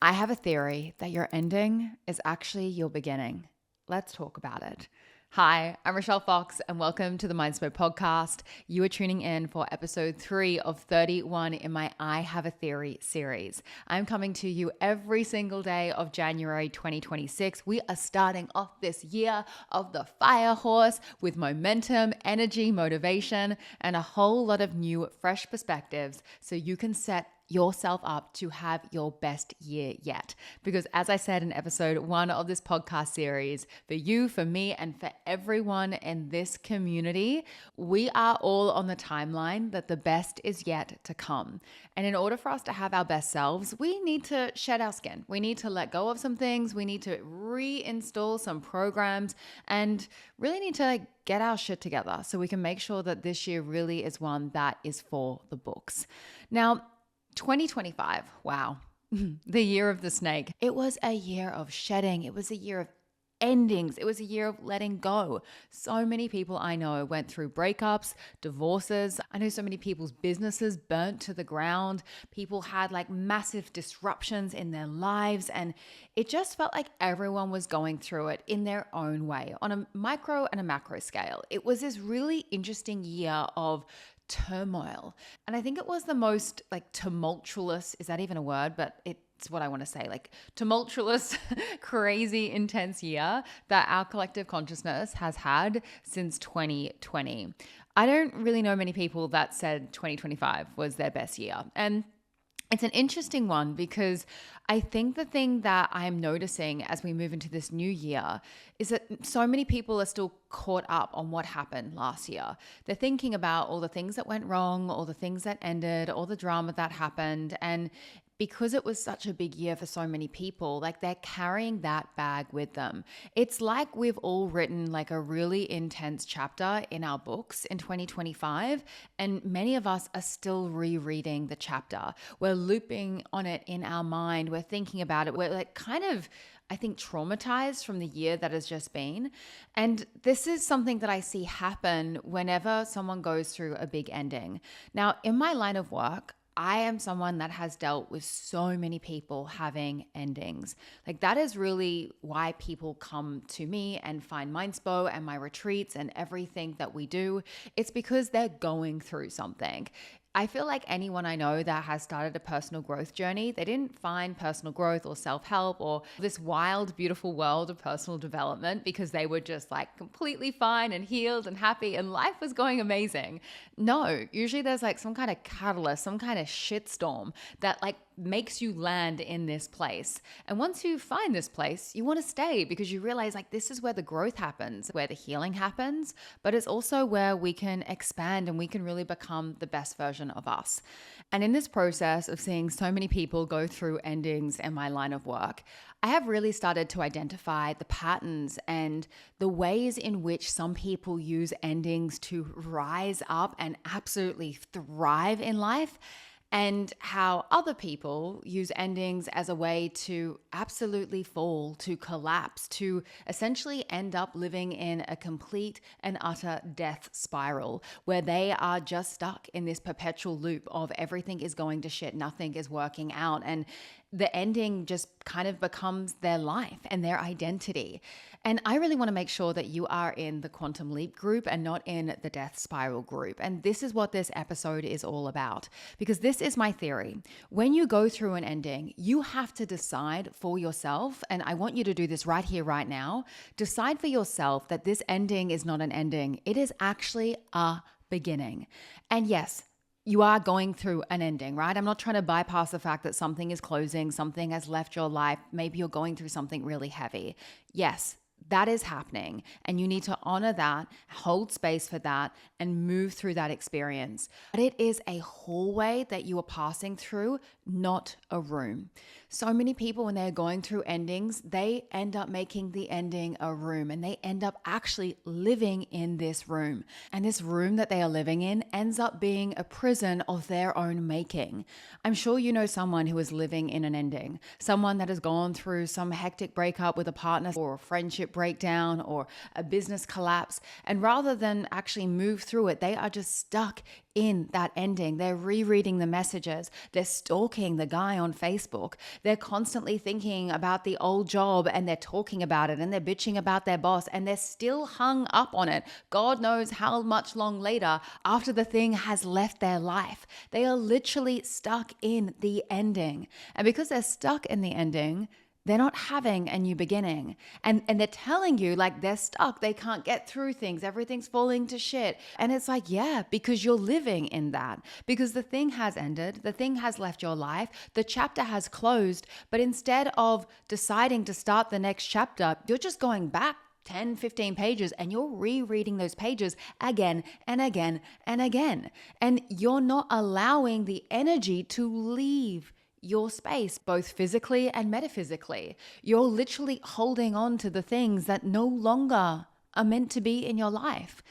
I have a theory that your ending is actually your beginning. Let's talk about it. Hi, I'm Rochelle Fox, and welcome to the Mindspo podcast. You are tuning in for episode 3 of 31 in my I Have a Theory series. I'm coming to you every single day of January 2026. We are starting off this year of the fire horse with momentum, energy, motivation, and a whole lot of new, fresh perspectives so you can set yourself up to have your best year yet. Because as I said in episode 1 of this podcast series, for you, for me, and for everyone in this community, we are all on the timeline that the best is yet to come. And in order for us to have our best selves, we need to shed our skin. We need to let go of some things. We need to reinstall some programs and really need to get our shit together so we can make sure that this year really is one that is for the books. Now, 2025, wow, the year of the snake. It was a year of shedding. It was a year of endings. It was a year of letting go. So many people I know went through breakups, divorces. I know so many people's businesses burnt to the ground. People had like massive disruptions in their lives. And it just felt like everyone was going through it in their own way on a micro and a macro scale. It was this really interesting year of turmoil. And I think it was the most like tumultuous, is that even a word? But it's what I want to say, like tumultuous, crazy, intense year that our collective consciousness has had since 2020. I don't really know many people that said 2025 was their best year. And it's an interesting one because I think the thing that I'm noticing as we move into this new year is that so many people are still caught up on what happened last year. They're thinking about all the things that went wrong, all the things that ended, all the drama that happened. And because it was such a big year for so many people, like they're carrying that bag with them. It's like we've all written like a really intense chapter in our books in 2025, and many of us are still rereading the chapter. We're looping on it in our mind. We're thinking about it. We're like kind of, I think, traumatized from the year that has just been. And this is something that I see happen whenever someone goes through a big ending. Now, in my line of work, I am someone that has dealt with so many people having endings. Like that is really why people come to me and find Mindspo and my retreats and everything that we do. It's because they're going through something. I feel like anyone I know that has started a personal growth journey, they didn't find personal growth or self-help or this wild, beautiful world of personal development because they were just like completely fine and healed and happy and life was going amazing. No, usually there's like some kind of catalyst, some kind of shitstorm that like makes you land in this place. And once you find this place, you want to stay because you realize like this is where the growth happens, where the healing happens, but it's also where we can expand and we can really become the best version of us. And in this process of seeing so many people go through endings in my line of work, I have really started to identify the patterns and the ways in which some people use endings to rise up and absolutely thrive in life, and how other people use endings as a way to absolutely fall, to collapse, to essentially end up living in a complete and utter death spiral where they are just stuck in this perpetual loop of everything is going to shit, nothing is working out, and the ending just kind of becomes their life and their identity. And I really want to make sure that you are in the quantum leap group and not in the death spiral group. And this is what this episode is all about, because this is my theory. When you go through an ending, you have to decide for yourself, and I want you to do this right here, right now. Decide for yourself that this ending is not an ending. It is actually a beginning. And yes, you are going through an ending, right? I'm not trying to bypass the fact that something is closing, something has left your life. Maybe you're going through something really heavy. Yes, that is happening. And you need to honor that, hold space for that, and move through that experience. But it is a hallway that you are passing through, not a room. So many people, when they're going through endings, they end up making the ending a room, and they end up actually living in this room. And this room that they are living in ends up being a prison of their own making. I'm sure you know someone who is living in an ending, someone that has gone through some hectic breakup with a partner or a friendship breakdown or a business collapse. And rather than actually move through it, they are just stuck in that ending. They're rereading the messages. They're stalking the guy on Facebook. They're constantly thinking about the old job and they're talking about it and they're bitching about their boss and they're still hung up on it. God knows how much long later after the thing has left their life. They are literally stuck in the ending. And because they're stuck in the ending, they're not having a new beginning. And they're telling you like they're stuck. They can't get through things. Everything's falling to shit. And it's like, yeah, because you're living in that. Because the thing has ended. The thing has left your life. The chapter has closed. But instead of deciding to start the next chapter, you're just going back 10, 15 pages and you're rereading those pages again and again and again. And you're not allowing the energy to leave your space, both physically and metaphysically. You're literally holding on to the things that no longer are meant to be in your life.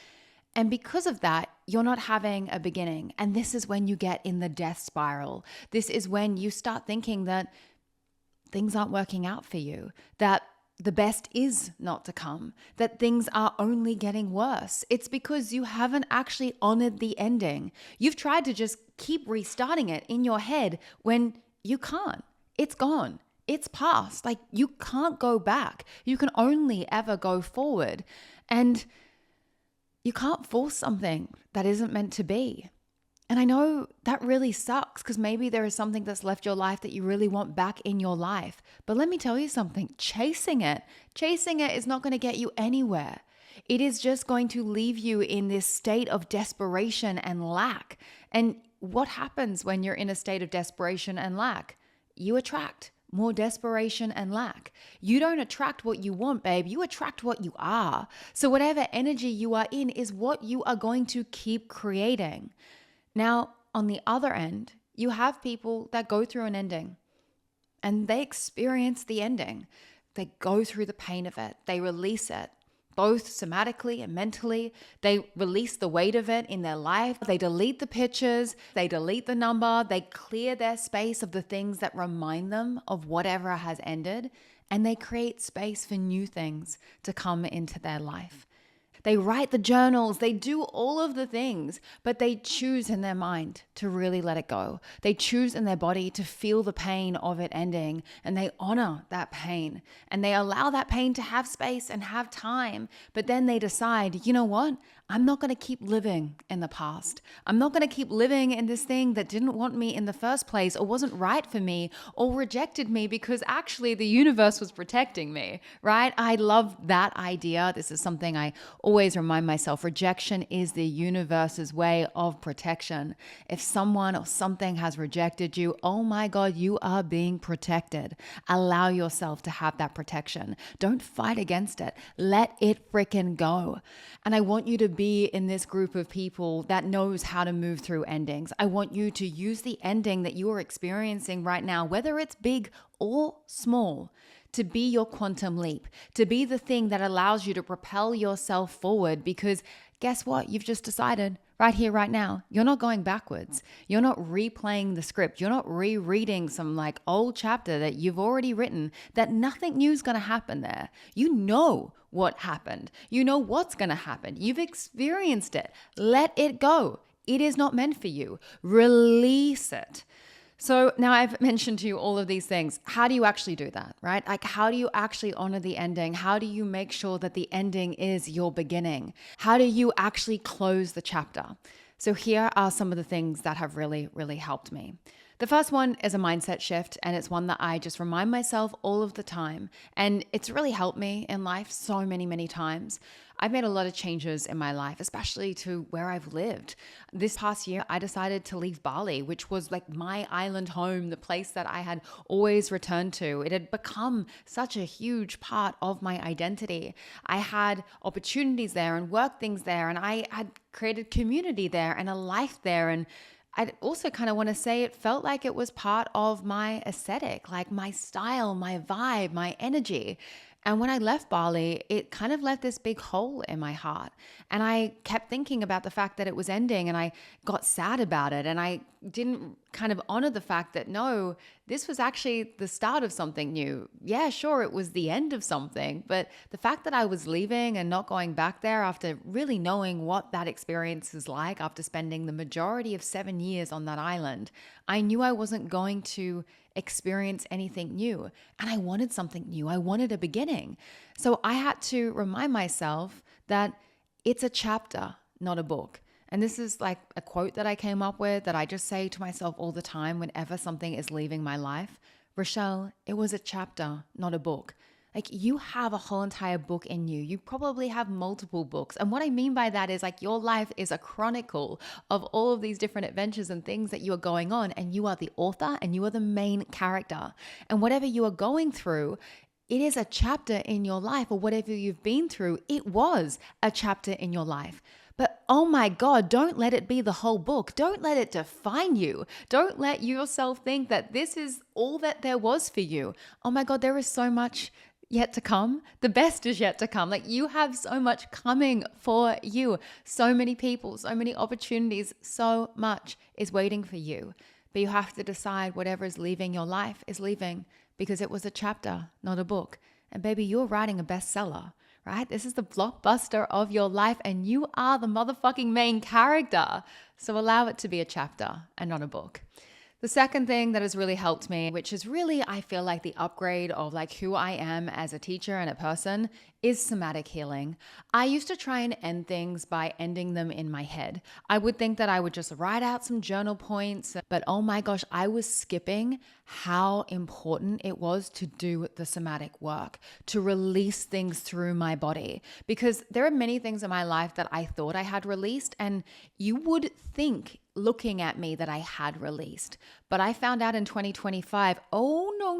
And because of that, you're not having a beginning. And this is when you get in the death spiral. This is when you start thinking that things aren't working out for you, that the best is not to come, that things are only getting worse. It's because you haven't actually honored the ending. You've tried to just keep restarting it in your head when you can't. It's gone. It's past. Like you can't go back. You can only ever go forward. And you can't force something that isn't meant to be. And I know that really sucks because maybe there is something that's left your life that you really want back in your life. But let me tell you something, chasing it is not going to get you anywhere. It is just going to leave you in this state of desperation and lack. And what happens when you're in a state of desperation and lack? You attract more desperation and lack. You don't attract what you want, babe. You attract what you are. So whatever energy you are in is what you are going to keep creating. Now, on the other end, you have people that go through an ending and they experience the ending. They go through the pain of it. They release it, both somatically and mentally. They release the weight of it in their life. They delete the pictures. They delete the number. They clear their space of the things that remind them of whatever has ended. And they create space for new things to come into their life. They write the journals, they do all of the things, but they choose in their mind to really let it go. They choose in their body to feel the pain of it ending, and they honor that pain, and they allow that pain to have space and have time. But then they decide, you know what? I'm not going to keep living in the past. I'm not going to keep living in this thing that didn't want me in the first place or wasn't right for me or rejected me because actually the universe was protecting me, right? I love that idea. This is something I always remind myself. Rejection is the universe's way of protection. If someone or something has rejected you, oh my God, you are being protected. Allow yourself to have that protection. Don't fight against it. Let it freaking go. And I want you to be in this group of people that knows how to move through endings. I want you to use the ending that you are experiencing right now, whether it's big or small, to be your quantum leap, to be the thing that allows you to propel yourself forward. Because guess what? You've just decided right here, right now, you're not going backwards. You're not replaying the script. You're not rereading some like old chapter that you've already written, that nothing new is going to happen there. You know what happened. You know what's going to happen. You've experienced it. Let it go. It is not meant for you. Release it. So now I've mentioned to you all of these things. How do you actually do that, right? Like, how do you actually honor the ending? How do you make sure that the ending is your beginning? How do you actually close the chapter? So here are some of the things that have really, really helped me. The first one is a mindset shift, and it's one that I just remind myself all of the time. And it's really helped me in life so many, many times. I've made a lot of changes in my life, especially to where I've lived. This past year, I decided to leave Bali, which was like my island home, the place that I had always returned to. It had become such a huge part of my identity. I had opportunities there and work things there, and I had created community there and a life there. And I also kind of want to say it felt like it was part of my aesthetic, like my style, my vibe, my energy. And when I left Bali, it kind of left this big hole in my heart. And I kept thinking about the fact that it was ending and I got sad about it. And I didn't kind of honor the fact that no, this was actually the start of something new. Yeah, sure, it was the end of something. But the fact that I was leaving and not going back there after really knowing what that experience is like, after spending the majority of 7 years on that island, I knew I wasn't going to experience anything new. And I wanted something new. I wanted a beginning. So I had to remind myself that it's a chapter, not a book. And this is like a quote that I came up with that I just say to myself all the time whenever something is leaving my life. Rochelle, it was a chapter, not a book. Like you have a whole entire book in you. You probably have multiple books. And what I mean by that is like your life is a chronicle of all of these different adventures and things that you are going on. And you are the author and you are the main character. And whatever you are going through, it is a chapter in your life, or whatever you've been through, it was a chapter in your life. But oh my God, don't let it be the whole book. Don't let it define you. Don't let yourself think that this is all that there was for you. Oh my God, there is so much yet to come. The best is yet to come. Like you have so much coming for you. So many people, so many opportunities, so much is waiting for you. But you have to decide whatever is leaving your life is leaving because it was a chapter, not a book. And baby, you're writing a bestseller, right? This is the blockbuster of your life and you are the motherfucking main character. So allow it to be a chapter and not a book. The second thing that has really helped me, which is really, I feel like the upgrade of like who I am as a teacher and a person, is somatic healing. I used to try and end things by ending them in my head. I would think that I would just write out some journal points, but oh my gosh, I was skipping how important it was to do the somatic work, to release things through my body. Because there are many things in my life that I thought I had released, and you would think looking at me that I had released. But I found out in 2025, oh no.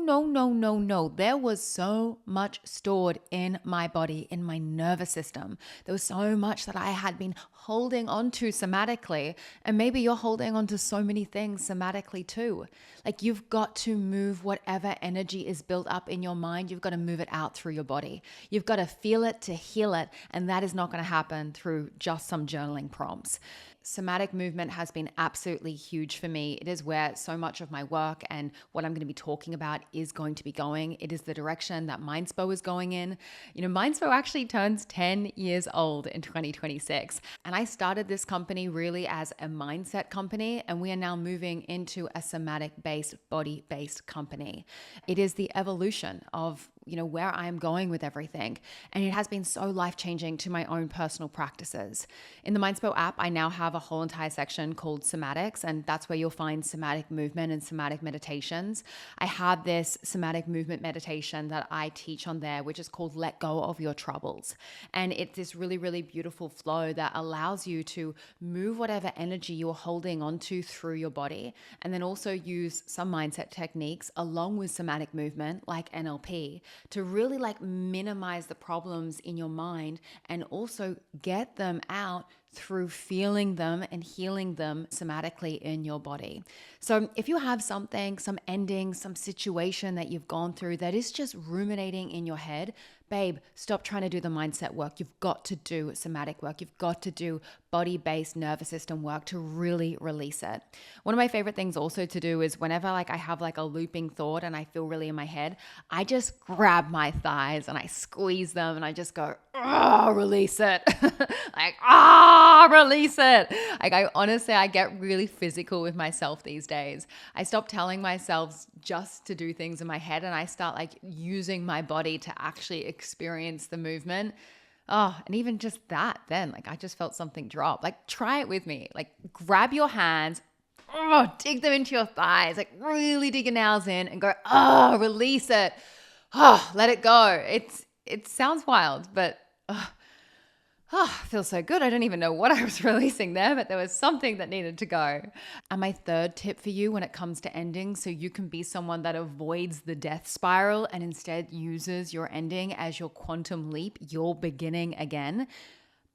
There was so much stored in my body, in my nervous system. There was so much that I had been holding on to somatically. And maybe you're holding on to so many things somatically too. Like you've got to move whatever energy is built up in your mind. You've got to move it out through your body. You've got to feel it to heal it. And that is not going to happen through just some journaling prompts. Somatic movement has been absolutely huge for me. It is where so much of my work and what I'm going to be talking about is going to be going. It is the direction that Mindspo is going in. You know, Mindspo actually turns 10 years old in 2026. And I started this company really as a mindset company, and we are now moving into a somatic-based, body-based company. It is the evolution of where I'm going with everything. And it has been so life-changing to my own personal practices. In the Mindspo app, I now have a whole entire section called somatics, and that's where you'll find somatic movement and somatic meditations. I have this somatic movement meditation that I teach on there, which is called Let Go of Your Troubles. And it's this really, really beautiful flow that allows you to move whatever energy you're holding onto through your body, and then also use some mindset techniques along with somatic movement like NLP to really like minimize the problems in your mind and also get them out through feeling them and healing them somatically in your body. So if you have something, some ending, some situation that you've gone through that is just ruminating in your head, babe, stop trying to do the mindset work. You've got to do somatic work. You've got to do body-based nervous system work to really release it. One of my favorite things also to do is whenever like I have like a looping thought and I feel really in my head, I just grab my thighs and I squeeze them and I just go, oh, release it. Like, release it. Like I get really physical with myself these days. I stop telling myself just to do things in my head and I start like using my body to actually experience the movement. Oh, and even just that then, like I just felt something drop. Like try it with me. Like grab your hands, dig them into your thighs, like really dig your nails in and go, release it. Let it go. It sounds wild, but feels so good. I don't even know what I was releasing there, but there was something that needed to go. And my third tip for you when it comes to ending, so you can be someone that avoids the death spiral and instead uses your ending as your quantum leap, your beginning again.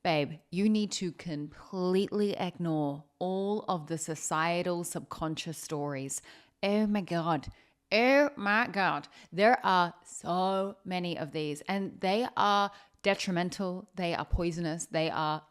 Babe, you need to completely ignore all of the societal subconscious stories. Oh my God. Oh my God. There are so many of these, and they are detrimental. They are poisonous. They are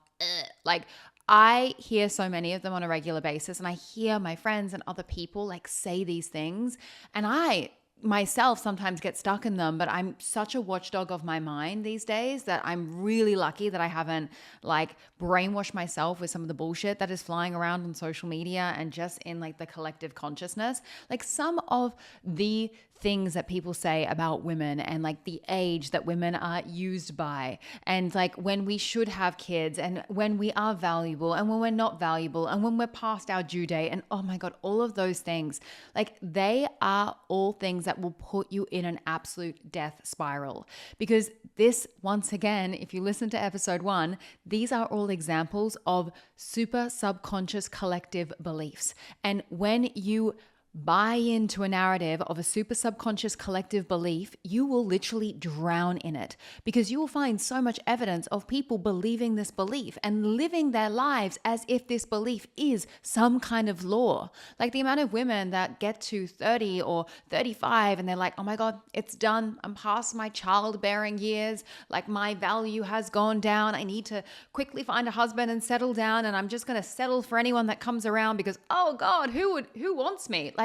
like, I hear so many of them on a regular basis, and I hear my friends and other people like say these things, and I myself sometimes get stuck in them, but I'm such a watchdog of my mind these days that I'm really lucky that I haven't like brainwashed myself with some of the bullshit that is flying around on social media and just in like the collective consciousness. Like some of the things that people say about women and like the age that women are used by, and like when we should have kids, and when we are valuable and when we're not valuable, and when we're past our due date, and oh my God, all of those things, like they are all things that will put you in an absolute death spiral. Because this, once again, if you listen to episode 1, these are all examples of super subconscious collective beliefs. And when you buy into a narrative of a super subconscious collective belief, you will literally drown in it, because you will find so much evidence of people believing this belief and living their lives as if this belief is some kind of law. Like the amount of women that get to 30 or 35 and they're like, oh my God, it's done. I'm past my childbearing years. Like my value has gone down. I need to quickly find a husband and settle down. And I'm just going to settle for anyone that comes around because, oh God, who wants me? Like,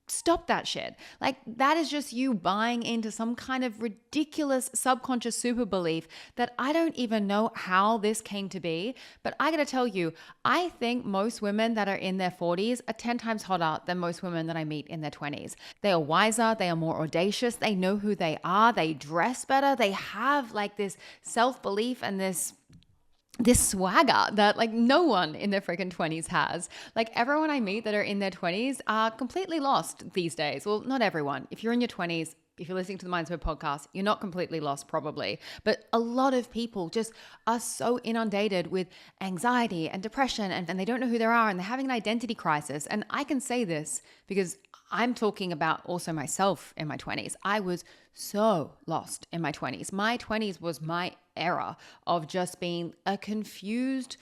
stop that shit. Like that is just you buying into some kind of ridiculous subconscious super belief that I don't even know how this came to be. But I gotta tell you, I think most women that are in their 40s are 10 times hotter than most women that I meet in their 20s. They are wiser, they are more audacious, they know who they are, they dress better, they have like this self-belief and this swagger that like no one in their freaking 20s has. Like everyone I meet that are in their 20s are completely lost these days. Well, not everyone. If you're in your 20s, if you're listening to the Mindspo podcast, you're not completely lost probably. But a lot of people just are so inundated with anxiety and depression, and they don't know who they are, and they're having an identity crisis. And I can say this because I'm talking about also myself in my 20s. I was so lost in my 20s. My 20s was my era of just being a confused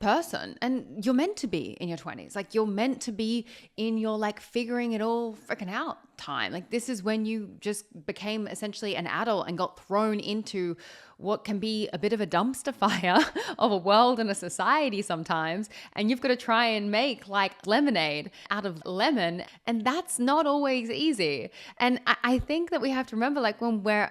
person. And you're meant to be in your 20s. Like you're meant to be in your like figuring it all freaking out time. Like this is when you just became essentially an adult and got thrown into what can be a bit of a dumpster fire of a world and a society sometimes. And you've got to try and make like lemonade out of lemon. And that's not always easy. And I think that we have to remember, like when we're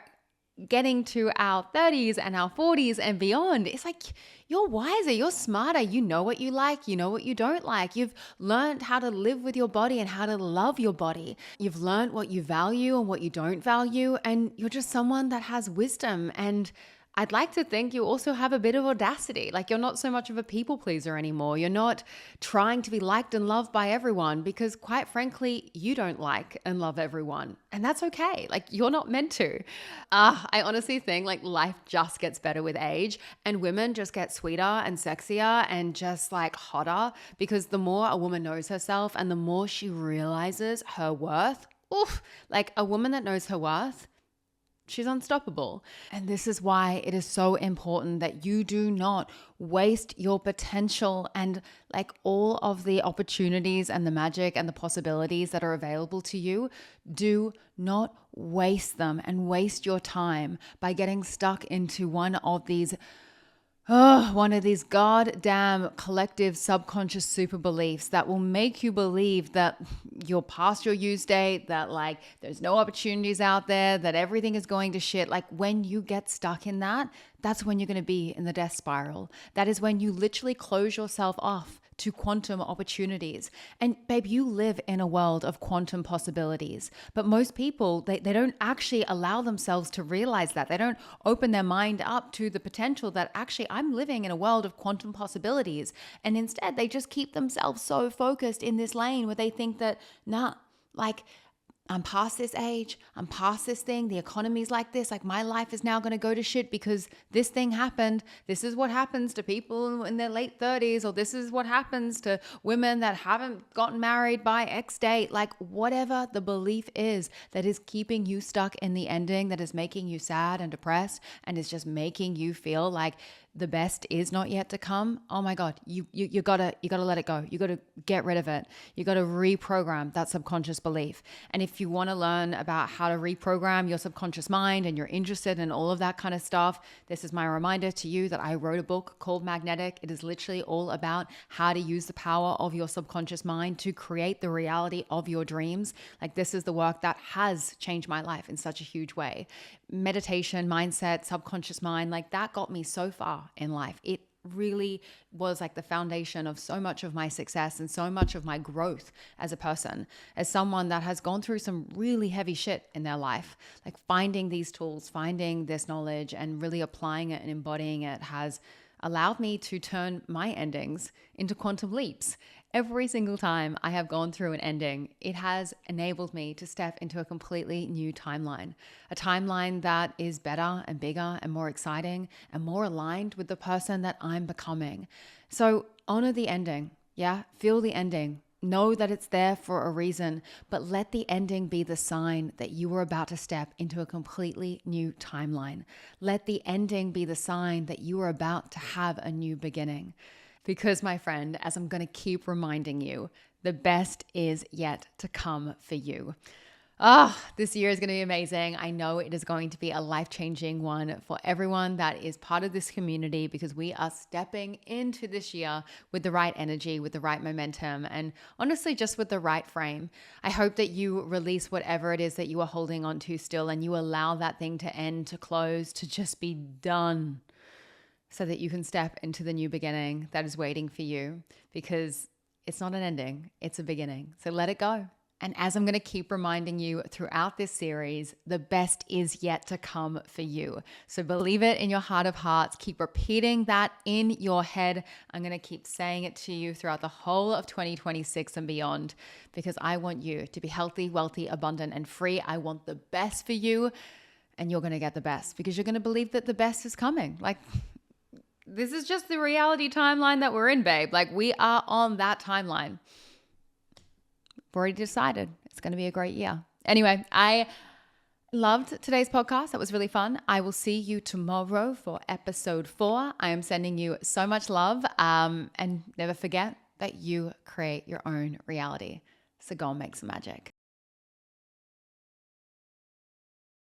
getting to our 30s and our 40s and beyond, it's like you're wiser, you're smarter, you know what you like, you know what you don't like. You've learned how to live with your body and how to love your body. You've learned what you value and what you don't value, and you're just someone that has wisdom. And I'd like to think you also have a bit of audacity. Like you're not so much of a people pleaser anymore. You're not trying to be liked and loved by everyone because quite frankly, you don't like and love everyone. And that's okay. Like you're not meant to. I honestly think like life just gets better with age, and women just get sweeter and sexier and just like hotter, because the more a woman knows herself and the more she realizes her worth, like a woman that knows her worth, she's unstoppable. And this is why it is so important that you do not waste your potential and like all of the opportunities and the magic and the possibilities that are available to you. Do not waste them and waste your time by getting stuck into one of these goddamn collective subconscious super beliefs that will make you believe that you're past your use date, that like there's no opportunities out there, that everything is going to shit. Like when you get stuck in that, that's when you're going to be in the death spiral. That is when you literally close yourself off to quantum opportunities. And babe, you live in a world of quantum possibilities. But most people, they don't actually allow themselves to realize that. They don't open their mind up to the potential that actually I'm living in a world of quantum possibilities. And instead, they just keep themselves so focused in this lane where they think that, nah, like I'm past this age, I'm past this thing, the economy's like this, like my life is now going to go to shit because this thing happened. This is what happens to people in their late 30s, or this is what happens to women that haven't gotten married by X date. Like whatever the belief is that is keeping you stuck in the ending, that is making you sad and depressed and is just making you feel like the best is not yet to come, oh my God, you gotta let it go. You gotta get rid of it. You gotta reprogram that subconscious belief. And if you want to learn about how to reprogram your subconscious mind and you're interested in all of that kind of stuff, this is my reminder to you that I wrote a book called Magnetic. It is literally all about how to use the power of your subconscious mind to create the reality of your dreams. Like, this is the work that has changed my life in such a huge way. Meditation, mindset, subconscious mind, like that got me so far in life. It really was like the foundation of so much of my success and so much of my growth as a person, as someone that has gone through some really heavy shit in their life. Like, finding these tools, finding this knowledge and really applying it and embodying it has allowed me to turn my endings into quantum leaps. Every single time I have gone through an ending, it has enabled me to step into a completely new timeline, a timeline that is better and bigger and more exciting and more aligned with the person that I'm becoming. So honor the ending. Yeah, feel the ending. Know that it's there for a reason, but let the ending be the sign that you are about to step into a completely new timeline. Let the ending be the sign that you are about to have a new beginning. Because, my friend, as I'm going to keep reminding you, the best is yet to come for you. This year is going to be amazing. I know it is going to be a life-changing one for everyone that is part of this community, because we are stepping into this year with the right energy, with the right momentum, and honestly, just with the right frame. I hope that you release whatever it is that you are holding on to still, and you allow that thing to end, to close, to just be done, so that you can step into the new beginning that is waiting for you, because it's not an ending, it's a beginning. So let it go. And as I'm going to keep reminding you throughout this series, the best is yet to come for you. So believe it in your heart of hearts. Keep repeating that in your head. I'm going to keep saying it to you throughout the whole of 2026 and beyond, because I want you to be healthy, wealthy, abundant, and free. I want the best for you, and you're going to get the best because you're going to believe that the best is coming. Like, this is just the reality timeline that we're in, babe. Like, we are on that timeline. We've already decided it's going to be a great year. Anyway, I loved today's podcast. That was really fun. I will see you tomorrow for episode 4. I am sending you so much love. And never forget that you create your own reality. So go and make some magic.